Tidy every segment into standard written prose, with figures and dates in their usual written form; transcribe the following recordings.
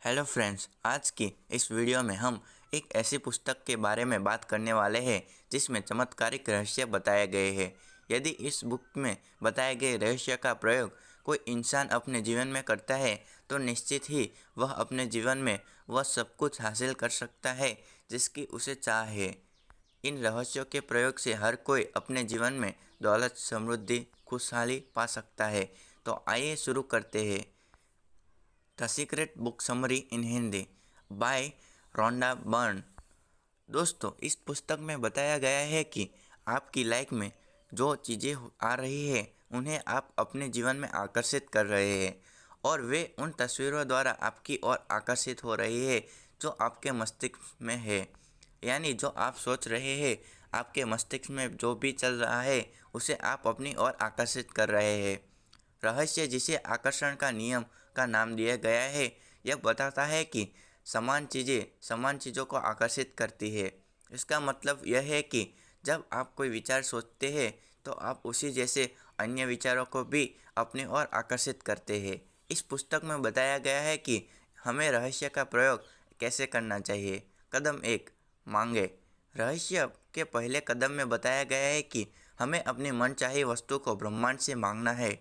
Hello friends, आज की इस वीडियो में हम एक ऐसी पुस्तक के बारे में बात करने वाले हैं जिसमें चमत्कारिक रहस्य बताए गए हैं। यदि इस बुक में बताए गए रहस्य का प्रयोग कोई इंसान अपने जीवन में करता है तो निश्चित ही वह अपने जीवन में वह सब कुछ हासिल कर सकता है जिसकी उसे चाह है। इन रहस्यों के प्रयोग से हर कोई अपने जीवन में दौलत, समृद्धि, खुशहाली पा सकता है। तो आइए शुरू करते हैं। The secret book summary in Hindi by Rhonda Byrne. दोस्तों, इस पुस्तक में बताया गया है कि आपकी लाइफ में जो चीज़ें आ रही है उन्हें आप अपने जीवन में आकर्षित कर रहे हैं और वे उन तस्वीरों द्वारा आपकी ओर आकर्षित हो रही है जो आपके मस्तिष्क में है। यानी जो आप सोच रहे हैं, आपके मस्तिष्क में जो भी चल रहा है उसे आप अपनी ओर आकर्षित कर रहे हैं। रहस्य, जिसे आकर्षण का नियम का नाम दिया गया है, यह बताता है कि समान चीज़ें समान चीज़ों को आकर्षित करती है। इसका मतलब यह है कि जब आप कोई विचार सोचते हैं तो आप उसी जैसे अन्य विचारों को भी अपनी ओर आकर्षित करते हैं। इस पुस्तक में बताया गया है कि हमें रहस्य का प्रयोग कैसे करना चाहिए। कदम 1, मांगे। रहस्य के पहले कदम में बताया गया है कि हमें अपनी मनचाही वस्तु को ब्रह्मांड से मांगना है।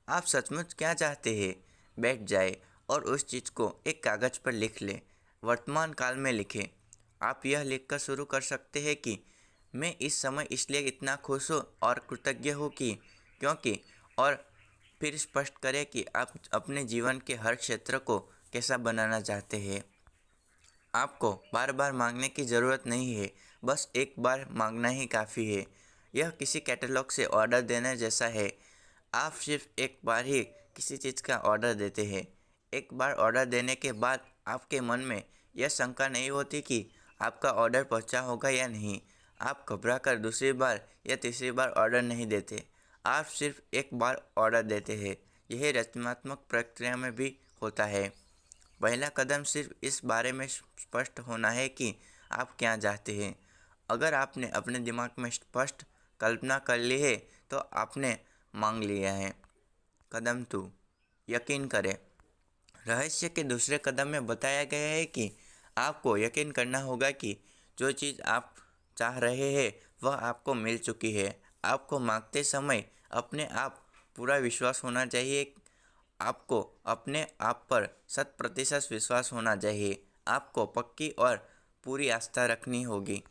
आप सचमुच क्या चाहते हैं? बैठ जाए और उस चीज़ को एक कागज़ पर लिख लें। वर्तमान काल में लिखें। आप यह लिखकर शुरू कर सकते हैं कि मैं इस समय इसलिए इतना खुश हूँ और कृतज्ञ हूँ कि क्योंकि, और फिर स्पष्ट करें कि आप अपने जीवन के हर क्षेत्र को कैसा बनाना चाहते हैं। आपको बार बार मांगने की ज़रूरत नहीं है, बस एक बार मांगना ही काफ़ी है। यह किसी कैटलॉग से ऑर्डर देने जैसा है। आप सिर्फ एक बार ही किसी चीज़ का ऑर्डर देते हैं। एक बार ऑर्डर देने के बाद आपके मन में यह शंका नहीं होती कि आपका ऑर्डर पहुंचा होगा या नहीं। आप घबरा कर दूसरी बार या तीसरी बार ऑर्डर नहीं देते। आप सिर्फ एक बार ऑर्डर देते हैं। यही रचनात्मक प्रक्रिया में भी होता है। पहला कदम सिर्फ इस बारे में स्पष्ट होना है कि आप क्या चाहते हैं। अगर आपने अपने दिमाग में स्पष्ट कल्पना कर ली है तो आपने मांग लिया है। कदम 2, यकीन करें। रहस्य के दूसरे कदम में बताया गया है कि आपको यकीन करना होगा कि जो चीज़ आप चाह रहे हैं वह आपको मिल चुकी है। आपको मांगते समय अपने आप पूरा विश्वास होना चाहिए। आपको अपने आप पर 100% विश्वास होना चाहिए। आपको पक्की और पूरी आस्था रखनी होगी।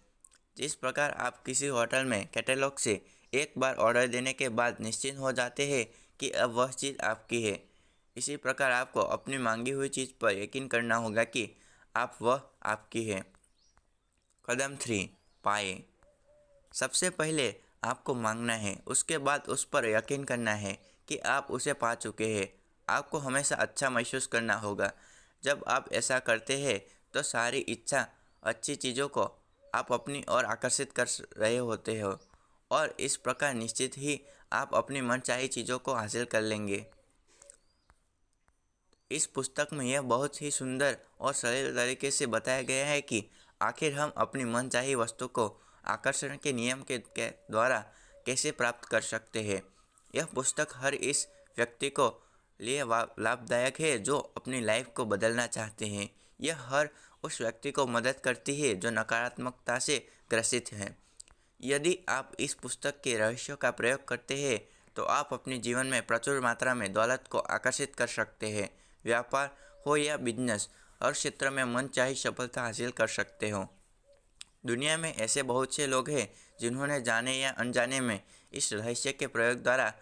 जिस प्रकार आप किसी होटल में कैटलॉग से एक बार ऑर्डर देने के बाद निश्चिंत हो जाते हैं कि अब वह चीज़ आपकी है, इसी प्रकार आपको अपनी मांगी हुई चीज़ पर यकीन करना होगा कि आप वह आपकी है। कदम 3, पाए। सबसे पहले आपको मांगना है, उसके बाद उस पर यकीन करना है कि आप उसे पा चुके हैं। आपको हमेशा अच्छा महसूस करना होगा। जब आप ऐसा करते हैं तो सारी इच्छा अच्छी चीज़ों को आप अपनी ओर आकर्षित कर रहे होते हो और इस प्रकार निश्चित ही आप अपनी मनचाही चीज़ों को हासिल कर लेंगे। इस पुस्तक में यह बहुत ही सुंदर और सरल तरीके से बताया गया है कि आखिर हम अपनी मनचाही वस्तु को आकर्षण के नियम के द्वारा कैसे प्राप्त कर सकते हैं। यह पुस्तक हर इस व्यक्ति को लिए लाभदायक है जो अपनी लाइफ को बदलना चाहते हैं। यह हर उस व्यक्ति को मदद करती है जो नकारात्मकता से ग्रसित है। यदि आप इस पुस्तक के रहस्यों का प्रयोग करते हैं तो आप अपने जीवन में प्रचुर मात्रा में दौलत को आकर्षित कर सकते हैं। व्यापार हो या बिजनेस, हर क्षेत्र में मनचाही सफलता हासिल कर सकते हो। दुनिया में ऐसे बहुत से लोग हैं जिन्होंने जाने या अनजाने में इस रहस्य के प्रयोग द्वारा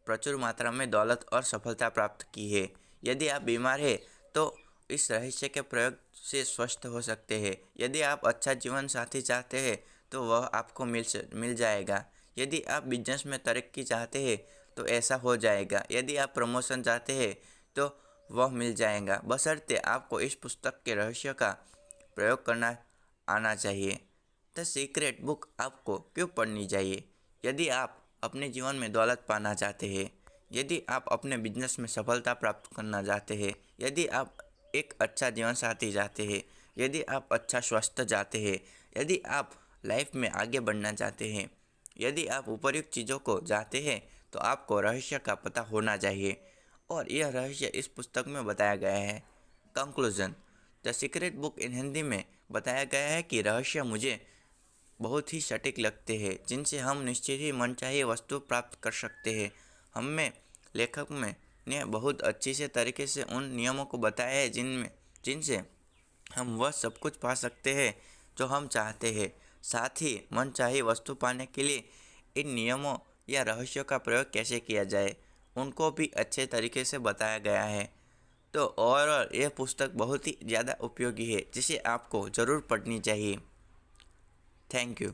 प्रचुर मात्रा में दौलत और सफलता प्राप्त की है। यदि आप बीमार हैं तो इस रहस्य के प्रयोग से स्वस्थ हो सकते हैं। यदि आप अच्छा जीवन साथी चाहते हैं तो वह आपको मिल जाएगा। यदि आप बिजनेस में तरक्की चाहते हैं तो ऐसा हो जाएगा। यदि आप प्रमोशन चाहते हैं तो वह मिल जाएगा, बशर्ते आपको इस पुस्तक के रहस्य का प्रयोग करना आना चाहिए। द सीक्रेट बुक आपको क्यों पढ़नी चाहिए? यदि आप अपने जीवन में दौलत पाना चाहते हैं, यदि आप अपने बिजनेस में सफलता प्राप्त करना चाहते हैं, यदि आप एक अच्छा जीवन साथी चाहते हैं, यदि आप अच्छा स्वास्थ्य चाहते हैं, यदि आप लाइफ में आगे बढ़ना चाहते हैं, यदि आप उपर्युक्त चीज़ों को चाहते हैं तो आपको रहस्य का पता होना चाहिए और यह रहस्य इस पुस्तक में बताया गया है। Conclusion. The secret book in Hindi में बताया गया है कि रहस्य मुझे बहुत ही सटीक लगते हैं जिनसे हम निश्चित ही मनचाही वस्तु प्राप्त कर सकते हैं। हमें लेखक में ने बहुत अच्छी से तरीके से उन नियमों को बताया है जिनसे हम वह सब कुछ पा सकते हैं जो हम चाहते हैं। साथ ही मनचाही वस्तु पाने के लिए इन नियमों या रहस्यों का प्रयोग कैसे किया जाए उनको भी अच्छे तरीके से बताया गया है। तो ओवरऑल यह पुस्तक बहुत ही ज़्यादा उपयोगी है जिसे आपको ज़रूर पढ़नी चाहिए। Thank you.